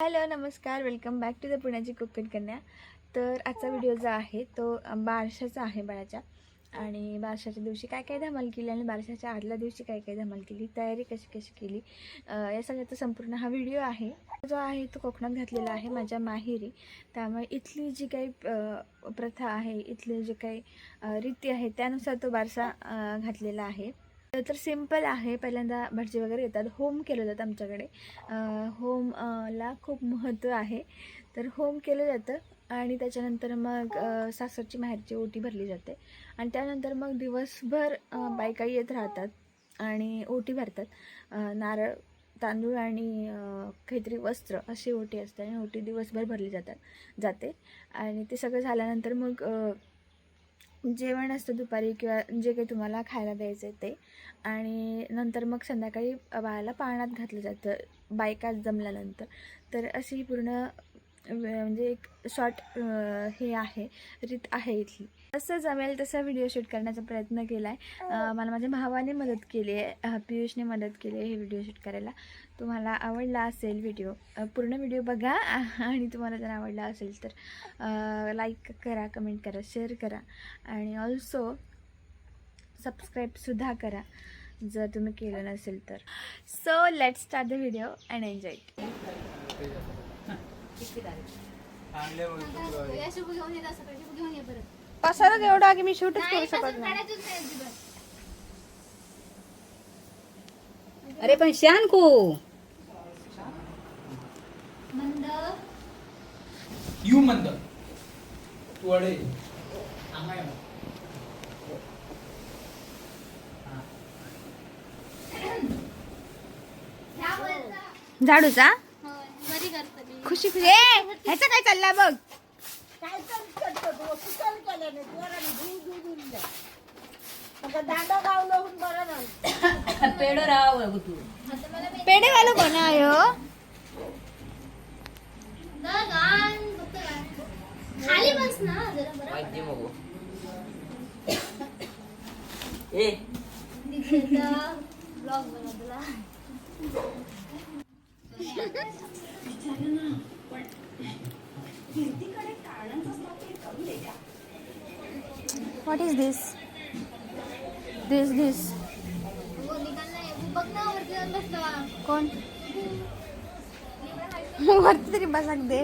Hello नमस्कार, welcome back to the पुण्याची कोकण कन्या. तर आजचा व्हिडिओ जो आहे तो बारशाचा आहे बाळाच्या. आणि बारशाच्या दिवशी काय काय धमाल केली आणि बारशाच्या आदल्या दिवशी काय काय धमाल केली, तयारी कशी कशी केली, या सगळ्याचा संपूर्ण हा व्हिडिओ आहे. जो आहे तो कोकणात घातलेला आहे माझ्या माहेरी. त्यामुळे इथली जी काही प्रथा आहे, इथली जी काही रीती आहे त्यानुसार तो बारसा घातलेला आहे. तर सिंपल आहे. पहिल्यांदा भटजी वगैरे येतात, होम केलं जातं आमच्याकडे. होम ला खूप महत्त्व आहे. तर होम केलं जातं आणि त्याच्यानंतर मग सासरची माहेरची ओटी भरली जाते आणि त्यानंतर मग दिवसभर बायका येत राहतात आणि ओटी भरतात. नारळ, तांदूळ आणि काहीतरी वस्त्र अशी ओटी असते आणि ओटी दिवसभर भरली जाते. आणि ते सगळं झाल्यानंतर मग जेवण असतं दुपारी किंवा जे काही तुम्हाला खायला द्यायचं आहे ते. आणि नंतर मग संध्याकाळी बाळाला पाळण्यात घातलं जातं बायका जमल्यानंतर. तर अशी ही पूर्ण म्हणजे एक शॉर्ट हे आहे, रीत आहे इथली. जसं जमेल तसा व्हिडिओ शूट करण्याचा प्रयत्न केला आहे. मला माझ्या भावाने मदत केली आहे, पियुषने मदत केली आहे हे व्हिडिओ शूट करायला. तुम्हाला आवडला असेल व्हिडिओ, पूर्ण व्हिडिओ बघा आणि तुम्हाला जर आवडला असेल तर लाईक करा, कमेंट करा, शेअर करा आणि ऑल्सो सबस्क्राईबसुद्धा करा जर तुम्ही केलं नसेल तर. So let's start the video and enjoy it. पसारच एवढा की मी शूटच करू शकत नाही. अरे पण शान को मंद यू मंद वडे झाडूचा बरी करतली खुशी खुशी ह्याचं काय चाललंय बघ. पेड राव तू पेढेवाला कोण आहे हो? खाली बस ना जरा बरं. ब्लॉग बनवला. What is this? This हो निघाललाय बघ ना वरती जाऊन बसला. कोण? वरती तरी बसाक दे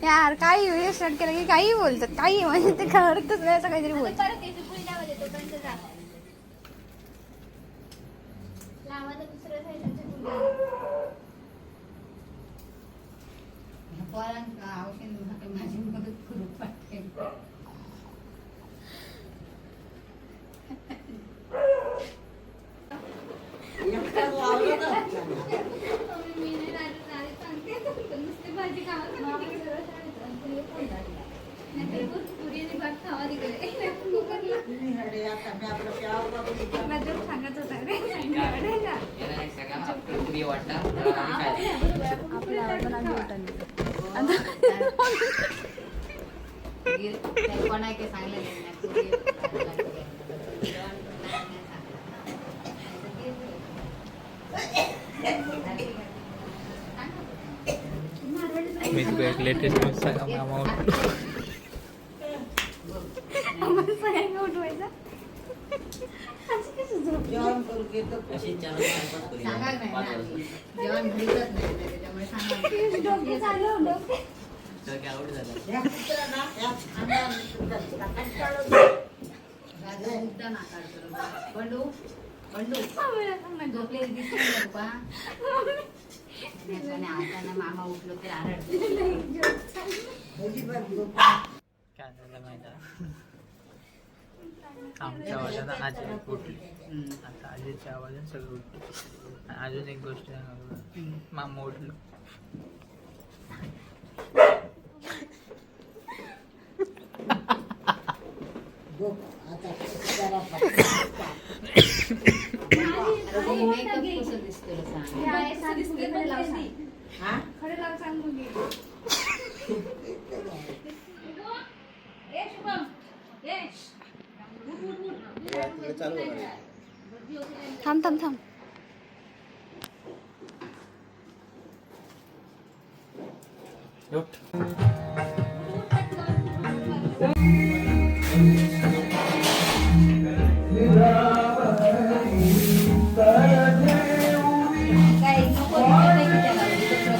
यार. काही व्हिडिओ स्टार्ट केलं की काही बोलतात, काही म्हणजे ते कळतच नाही, असं काहीतरी बोलतात. परत येते पुढे लावा देतो पर्यंत जा. लावा तर दुसऱ्या साईडच्या पुढे. पोरांका औषध माझी मदत करू पाठे. मी नाही राहत सांगते पण नुसती भाजी खावा नाही पुरी आणि भात खावा तिकडे सांगत होता कोणा काही सांगलं मी तुला एक लेटेस्ट न्यूज सांगा मामा जेवण करू घेतो सांगा नाही जेवण भेटत नाही त्याच्यामुळे बंडू झोपले दिसले का आता मामा उठलो तर काय झालं माहिती आहे? आमच्या आवाजानं आजी उठली. आता आजीच्या आवाजानं सगळं उठले. अजून एक गोष्ट सांगा, मामा उठलो. थांब थांब थांब. काय नको नाही की त्याला एकत्र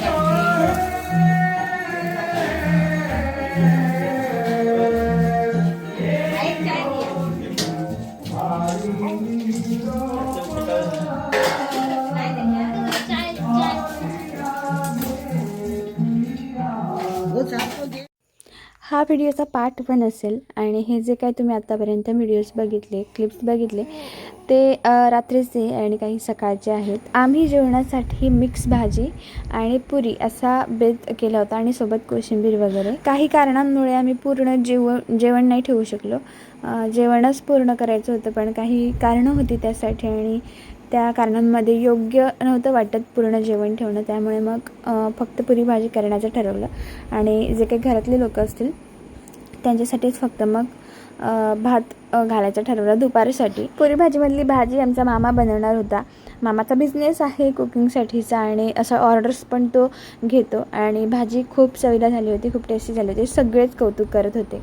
हा व्हिडिओचा पार्ट पण असेल आणि हे जे काही तुम्ही आत्तापर्यंत व्हिडिओज बघितले क्लिप्स बघितले ते रात्रीचे आणि काही सकाळचे आहेत. आम्ही जेवणासाठी मिक्स भाजी आणि पुरी असा बेत केला होता आणि सोबत कोशिंबीर वगैरे. काही कारणांमुळे आम्ही पूर्ण जेवण नाही ठेवू शकलो. जेवणच पूर्ण करायचं होतं पण काही कारणं होती त्यासाठी आणि त्या कारणांमध्ये योग्य नव्हतं वाटत पूर्ण जेवण ठेवणं. त्यामुळे मग फक्त पुरी भाजी करण्याचं ठरवलं आणि जे काही घरातले लोक असतील त्यांच्यासाठीच फक्त मग भात घालायचं ठरवलं दुपारसाठी. पुरी भाजीमधली भाजी आमचा मामा बनवणार होता. मामाचा बिझनेस आहे कुकिंगसाठीचा आणि असा ऑर्डर्स पण तो घेतो आणि भाजी खूप चवीला झाली होती, खूप टेस्टी झाली होती. सगळेच कौतुक करत होते.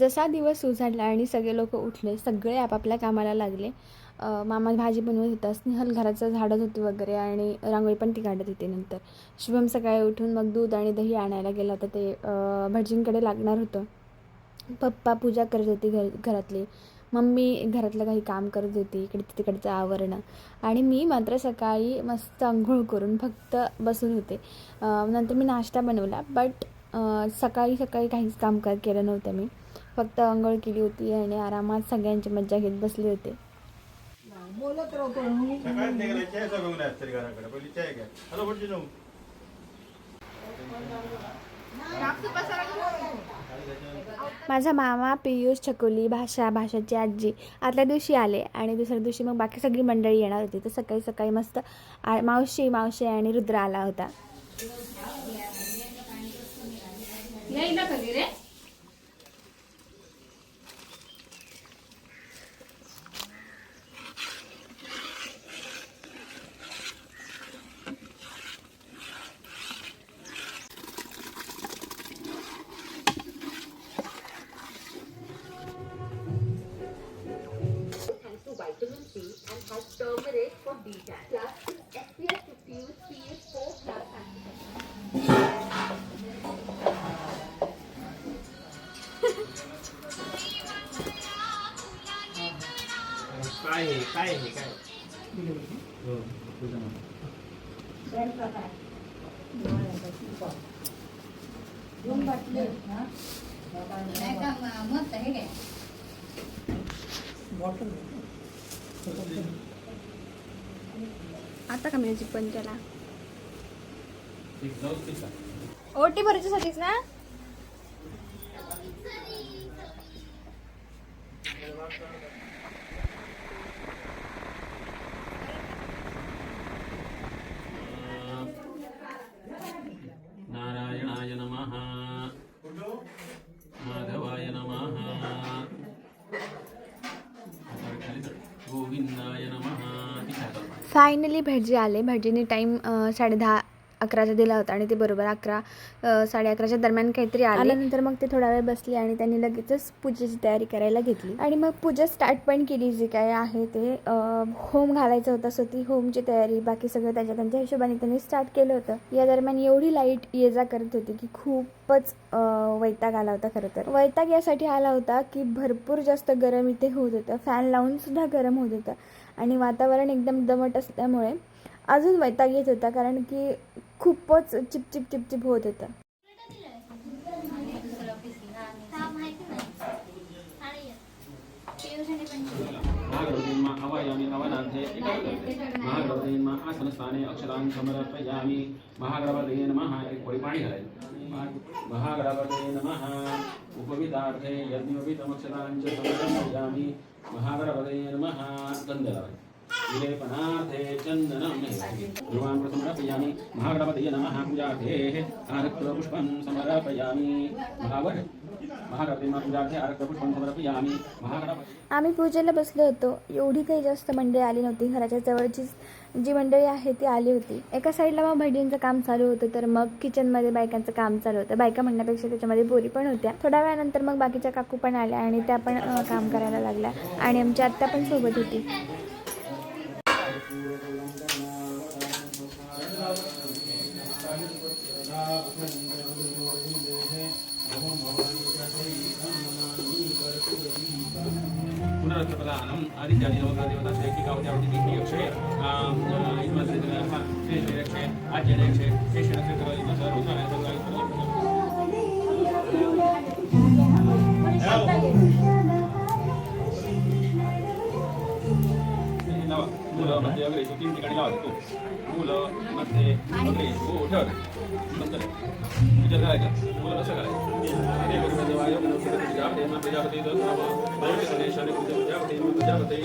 जसा दिवस उजाडला आणि सगळे लोक उठले, सगळे आपापल्या कामाला लागले. मामा भाजी बनवत होता, स्नेहल घराचं झाडत होती वगैरे आणि रांगोळी पण ती काढत होती. नंतर शुभम सकाळी उठून मग दूध आणि दही आणायला गेला होता, ते भटजींकडे लागणार होतं. पप्पा पूजा करत होती घरातली. मम्मी घरातलं काही काम करत होती, इकडे तिकडचं आवरणं. आणि मी मात्र सकाळी मस्त अंघोळ करून फक्त बसून होते. नंतर मी नाश्ता बनवला बट सकाळी काहीच काम केलं नव्हतं. मी फक्त अंघोळ केली होती आणि आरामात सगळ्यांची मज्जा घेत बसले होते. बोलत माझा मामा, पियुष, छकुली, भाषाची आजी आदल्या दिवशी आले आणि दुसऱ्या दिवशी मग बाकी सगळी मंडळी येणार होती. तर सकाळी मस्त मावशी आणि रुद्र आला होता. vitamin C and has turmeric for detox. Plus, SPF 50 with pH 4 plus काय मस्त आहे काय आता का म्युझिक पण केला ओटी भरायच्यासाठीच ना. नारायणाय नमः माधवाय नमः गोविंदाय नमः. फायनली भटजी आले. भटजीने टाईम 10:30-11चा दिला होता आणि ते बरोबर 11-11:30च्या दरम्यान काहीतरी आल्यानंतर मग ते थोडा वेळ बसले आणि त्यांनी लगेचच पूजेची तयारी करायला घेतली आणि मग पूजा स्टार्ट पण केली. जे काय आहे ते होम घालायचं होतं, सो ती होमची तयारी बाकी सगळं त्यांच्या हिशोबाने त्यांनी स्टार्ट केलं होतं. या दरम्यान एवढी लाईट ये जा करत होती की खूपच वैताग आला होता. खरं तर वैताग यासाठी आला होता की भरपूर जास्त गरम इथे होत होतं. फॅन लावून सुद्धा गरम होत होतं आणि वातावरण एकदम दमट असल्यामुळे अजून वैताग येत होता कारण की खूपच चिपचिप होत होतं. महागणपतीन्मा आवायामि हवनार्थे महागणपतीन्मा आसनस्थाने अक्षरान् समर्पयामि महागणपतये नमः एक पळी पाणी घालायचं महागणपतये नमः उपवितार्थे यज्ञोपितमक्षरान् च समर्पयामि महागणपतये नमः गंध लावायचा विलेपनार्थे चन्दनं ध्रुवान् समर्पयामि महागणपतये नमः पूजार्थे आरक्तपुष्पं समर्पयामि महागणपतींना पूजार्थे आरक्तपुष्पं समर्पयामि महागणपती आम्ही पूजेला बसलो होतो. एवढी काही जास्त मंडळी आली नव्हती. घराच्या जवळचीच जी मंडळी आहे ती आली होती. एका साईडला मग भजनीचं काम चालू होतं, तर मग किचनमध्ये बायकांचं काम चालू होतं. बायका म्हणण्यापेक्षा त्याच्यामध्ये पोरी पण होत्या. थोड्या वेळानंतर मग बाकीच्या काकू पण आल्या आणि त्या पण काम करायला लागल्या आणि आमची आत्या पण सोबत होती. पुनरत्नप्रदानम् आदित्यादि नवग्रहदेवतास्य एकिकावत्यावति अक्षये इन्द्रस्य आज्यनेक्षे शेषणस्य मूल मध्ये अग्रेषु 3 ठिकाणी लावायचं. मूल मध्ये अग्रेषु ठेव नंतर विचार करायचा मूल कसं करायचं प्रजापती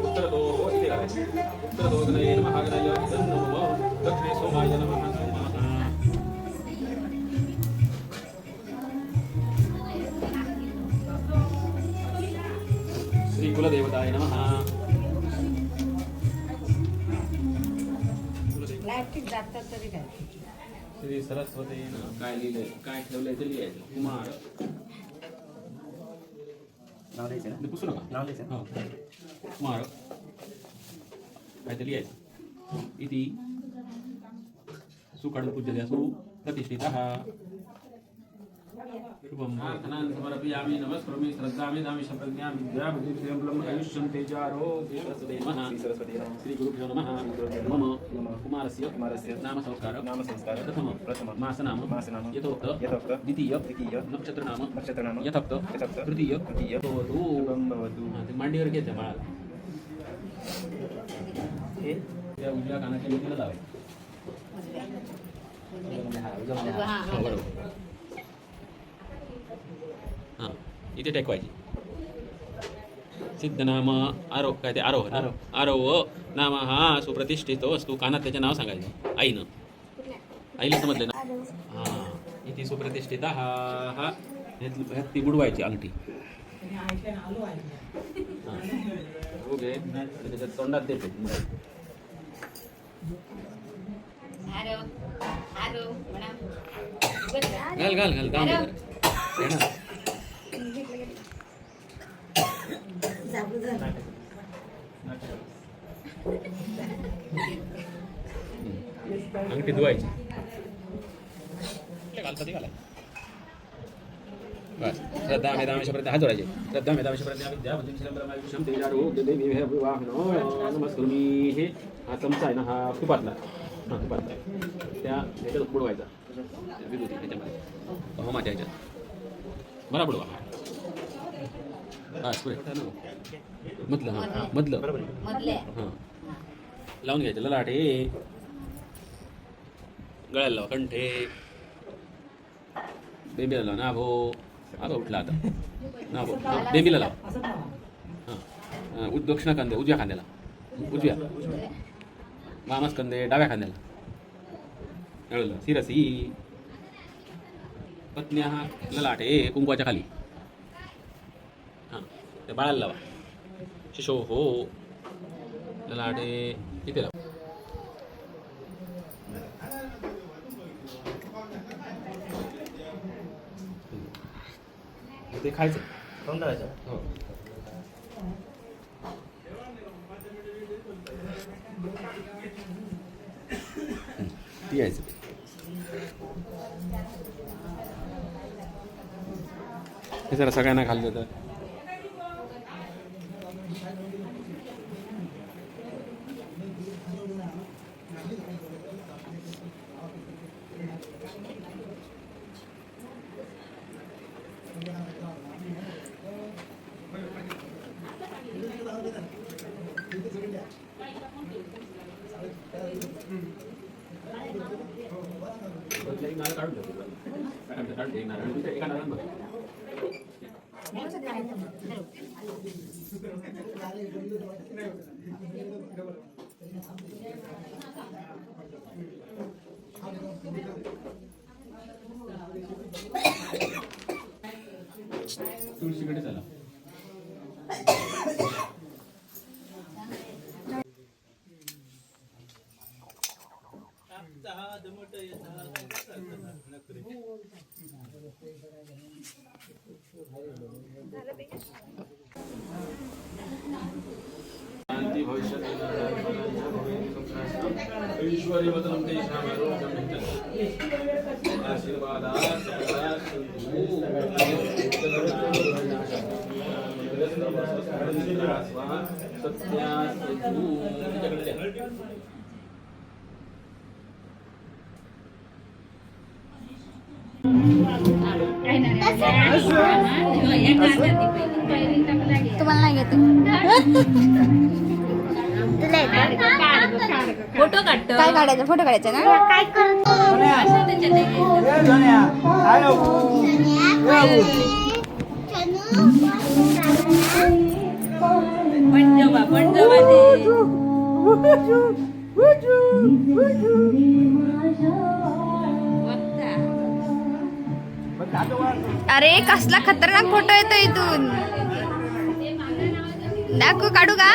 उत्तरतो इथे करायचं उत्तरतो गणये नमः गणय नमः दक्षिणे सोमाय नमः श्री कुलदेवताय नमः श्री सरस्वतीनं काय लिहिलंय काय ठेवलंय ते लिहायचं. कुमार नाव द्यायचं ना पुसू नका नाव द्यायचं हो कुमार काय ते लिहायचं. इति सुकाडून पूज्यते असु प्रतिष्ठितः शुभम प्रार्थनां समर्पयामि नमस्करोमि श्रद्धामि दामि शप्रज्ञां विद्याबुद्धिं श्रियं आयुष्यं तेजारोग्य सरस्वती नमः श्री गुरुभ्यो नमः मम कुमारस्य नाम संस्कार प्रथम मासनाम यथोक्त द्वितीय नक्षत्रनाम यथोक्त तृतीय भवतु मांडीवर घ्यायचं बाळाला हे त्या उजव्या कानाच्या नीतीला लावायचं. बरोबर हां इथे टेकवायची. सिद्ध नाम आरोह काय ते आरोह ना आरोह नाम हा सुप्रतिष्ठित असतो. कानात त्याचं नाव सांगायचं आईनं. आईला समजलं ना हां इथे सुप्रतिष्ठित हा हा ह्यात ती बुडवायची अंगठी. ओके त्याच्यात तोंडात देते घाल घाल घाल दाम अंगठी धुवायची घालता ती घालाय बस. श्रद्धा मेधामेशपर्यंत हात जोडायचे. श्रद्धा मेधामेशपर्यंत विद्यापती क्षम तेजारोग्य देवी नमस्कृमी. हे हा चमचा आहे ना हा तुपातला हां तुपातला त्या ह्याच्यात बुडवायचा विभूती ह्याच्यामध्ये होमाच्या ह्याच्यात बरा बुडवा हां पुरे मधलं हां मधलं हां लावून घ्यायचं. ललाटे गळ्याला लावा कंठे बेंबीला लावा नाभो आता उठला आता नाभो बेंबीला लावा हां दक्षिणा खांदे उजव्या खांद्याला उजव्या वामस कंदे डाव्या खांद्याला कळलं. शिरसी पत्न्या ललाटे कुंकवाच्या खाली हां त्या बाळाला लावा. शिशो हो ललाटे इथे लावा. ते खायचं कोण करायचं हो ती यायचं. हे जरा सगळ्यांना खाल्लं तर एक नारळ काढून ठेवतो. काढून एक नारळ दुसऱ्या एका नारळात बघ. तुळशीकडे चला. शांती भविष्यति ईश्वरी वदनं तेषां आरोग्यं आशीर्वादात् तुम्हाला नाही घेते फोटो काढतो काय काढायचं फोटो काढायचा ना काय पंजोबा अरे कसला खतरनाक फोटो येतो इथून दाखव काढू का